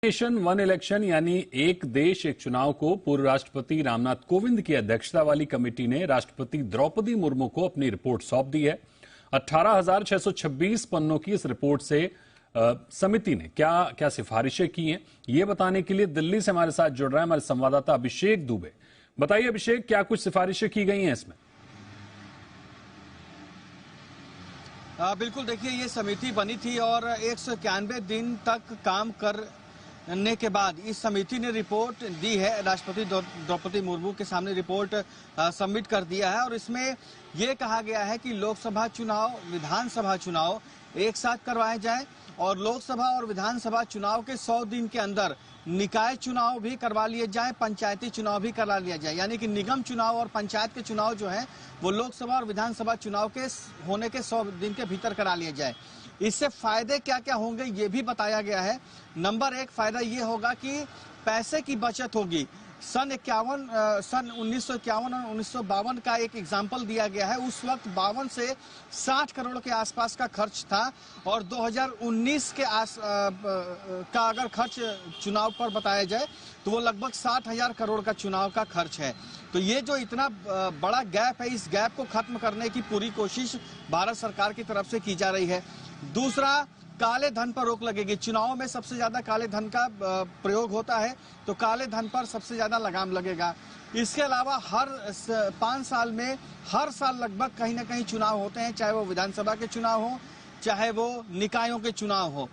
Nation one election यानी एक देश एक चुनाव को पूर्व राष्ट्रपति रामनाथ कोविंद की अध्यक्षता वाली कमेटी ने राष्ट्रपति द्रौपदी मुर्मू को अपनी रिपोर्ट सौंप दी है। 18,626 पन्नों की इस रिपोर्ट से समिति ने क्या क्या सिफारिशें की हैं, ये बताने के लिए दिल्ली से हमारे साथ जुड़ रहे हैं हमारे संवाददाता अभिषेक दुबे। बताइए अभिषेक, क्या कुछ सिफारिशें की गई हैं इसमें? बिल्कुल, देखिए ये समिति बनी थी और 191 दिन तक काम करने के बाद इस समिति ने रिपोर्ट दी है। राष्ट्रपति द्रौपदी मुर्मू के सामने रिपोर्ट सबमिट कर दिया है और इसमें ये कहा गया है कि लोकसभा चुनाव, विधानसभा चुनाव एक साथ करवाए जाएं और लोकसभा और विधानसभा चुनाव के 100 दिन के अंदर निकाय चुनाव भी करवा लिए जाएं, पंचायती चुनाव भी करवा लिया जाए। यानी कि निगम चुनाव और पंचायत के चुनाव जो हैं वो लोकसभा और विधानसभा चुनाव के होने के 100 दिन के भीतर करा लिए जाए। इससे फायदे क्या क्या होंगे ये भी बताया गया है। नंबर 1 फायदा ये होगा कि पैसे की बचत होगी। सन 1951 और 1952 का एक एग्जाम्पल दिया गया है। उस वक्त 52 से 60 करोड़ के आसपास का खर्च था और 2019 के का अगर खर्च चुनाव पर बताया जाए तो वो लगभग 60,000 करोड़ का चुनाव का खर्च है। तो ये जो इतना बड़ा गैप है, इस गैप को खत्म करने की पूरी कोशिश भारत सरकार की तरफ से की जा रही है। दूसरा, काले धन पर रोक लगेगी। चुनाव में सबसे ज्यादा काले धन का प्रयोग होता है तो काले धन पर सबसे ज्यादा लगाम लगेगा। इसके अलावा हर 5 साल में हर साल लगभग कहीं ना कहीं चुनाव होते हैं, चाहे वो विधानसभा के चुनाव हो, चाहे वो निकायों के चुनाव हो,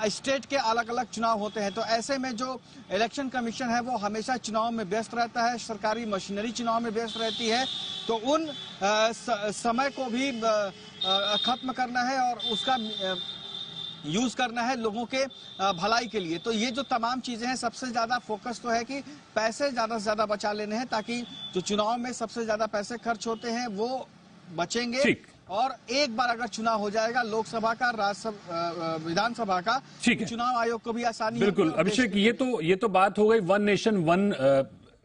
स्टेट के अलग अलग चुनाव होते हैं। तो ऐसे में जो इलेक्शन कमीशन है वो हमेशा चुनाव में व्यस्त रहता है, सरकारी मशीनरी चुनाव में व्यस्त रहती है। तो उन समय को भी खत्म करना है और उसका यूज करना है लोगों के भलाई के लिए। तो ये जो तमाम चीजें हैं, सबसे ज्यादा फोकस तो है कि पैसे ज्यादा से ज्यादा बचा लेने हैं ताकि जो चुनाव में सबसे ज्यादा पैसे खर्च होते हैं वो बचेंगे। और एक बार अगर चुनाव हो जाएगा लोकसभा का, राज्यसभा, विधानसभा का, तो चुनाव आयोग को भी आसानी। बिल्कुल अभिषेक, ये तो बात हो गई वन नेशन वन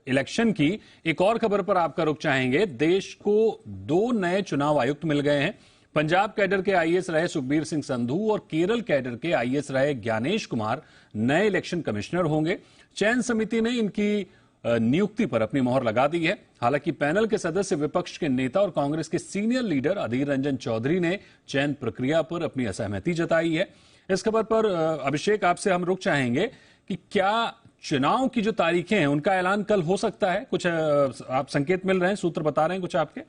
इलेक्शन की। एक और खबर पर आपका रुख चाहेंगे। देश को 2 नए चुनाव आयुक्त मिल गए हैं। पंजाब कैडर के आईएएस रहे सुखबीर सिंह संधू और केरल कैडर के आईएएस रहे ज्ञानेश कुमार नए इलेक्शन कमिश्नर होंगे। चयन समिति ने इनकी नियुक्ति पर अपनी मोहर लगा दी है। हालांकि पैनल के सदस्य, विपक्ष के नेता और कांग्रेस के सीनियर लीडर अधीर रंजन चौधरी ने चयन प्रक्रिया पर अपनी असहमति जताई है। इस खबर पर अभिषेक आपसे हम रुक चाहेंगे कि क्या चुनाव की जो तारीखें हैं उनका ऐलान कल हो सकता है? कुछ आप संकेत मिल रहे हैं, सूत्र बता रहे हैं कुछ आपके?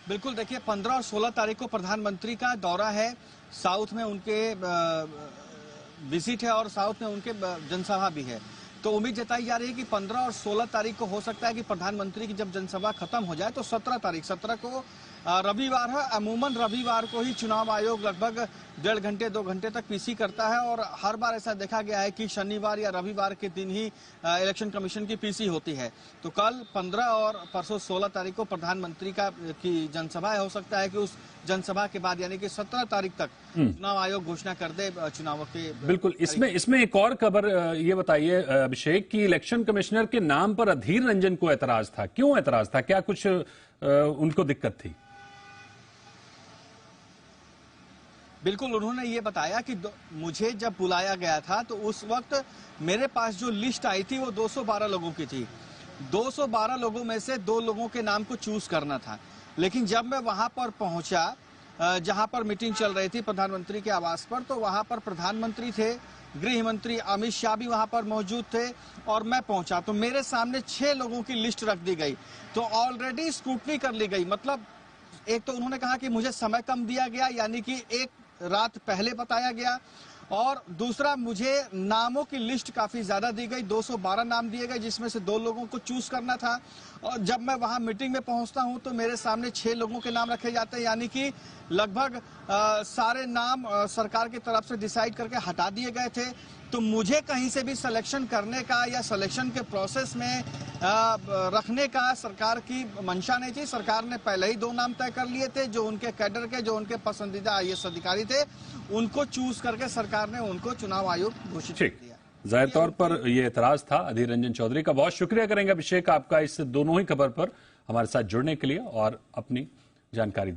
बिल्कुल, देखिए 15 और 16 तारीख को प्रधानमंत्री का दौरा है, साउथ में उनके विजिट है और साउथ में उनके जनसभा भी है। तो उम्मीद जताई जा रही है कि 15 और 16 तारीख को हो सकता है कि प्रधानमंत्री की जब जनसभा खत्म हो जाए तो 17 को रविवार है। अमूमन रविवार को ही चुनाव आयोग लगभग 1.5 घंटे 2 घंटे तक पीसी करता है और हर बार ऐसा देखा गया है कि शनिवार या रविवार के दिन ही इलेक्शन कमीशन की पीसी होती है। तो कल 15 और परसों 16 तारीख को प्रधानमंत्री की जनसभा है। हो सकता है कि उस जनसभा के बाद यानी कि 17 तारीख तक चुनाव आयोग घोषणा कर दे चुनावों के। बिल्कुल, इसमें एक और खबर ये बताइए अभिषेक कि इलेक्शन कमिश्नर के नाम पर अधीर रंजन को ऐतराज था। क्यों ऐतराज था? क्या कुछ उनको दिक्कत थी? बिल्कुल, उन्होंने ये बताया कि मुझे जब बुलाया गया था तो उस वक्त मेरे पास जो लिस्ट आई थी वो 212 लोगों की थी। 212 लोगों में से 2 लोगों के नाम को चूज करना था। लेकिन जब मैं वहां पर पहुंचा जहां पर मीटिंग चल रही थी प्रधानमंत्री के आवास पर, तो वहां पर प्रधानमंत्री थे, गृह मंत्री अमित शाह भी वहां पर मौजूद थे और मैं पहुंचा तो मेरे सामने 6 लोगों की लिस्ट रख दी गई। तो ऑलरेडी स्क्रूटनी कर ली गई। मतलब एक तो उन्होंने कहा कि मुझे समय कम दिया गया, यानी कि एक रात पहले बताया गया, और दूसरा मुझे नामों की लिस्ट काफी ज्यादा दी गई। 212 नाम दिए गए जिसमें से 2 लोगों को चूज करना था। और जब मैं वहां मीटिंग में पहुंचता हूं तो मेरे सामने 6 लोगों के नाम रखे जाते हैं, यानी कि लगभग सारे नाम सरकार की तरफ से डिसाइड करके हटा दिए गए थे। तो मुझे कहीं से भी सिलेक्शन करने का या सिलेक्शन के प्रोसेस में रखने का सरकार की मंशा नहीं थी। सरकार ने पहले ही 2 नाम तय कर लिए थे, जो उनके कैडर के, जो उनके पसंदीदा आईएएस अधिकारी थे, उनको चूज करके सरकार ने उनको चुनाव आयोग घोषित कर दिया। जाहिर तौर पर यह एतराज था अधीर रंजन चौधरी का। बहुत शुक्रिया करेंगे अभिषेक आपका इस दोनों ही खबर पर हमारे साथ जुड़ने के लिए और अपनी जानकारी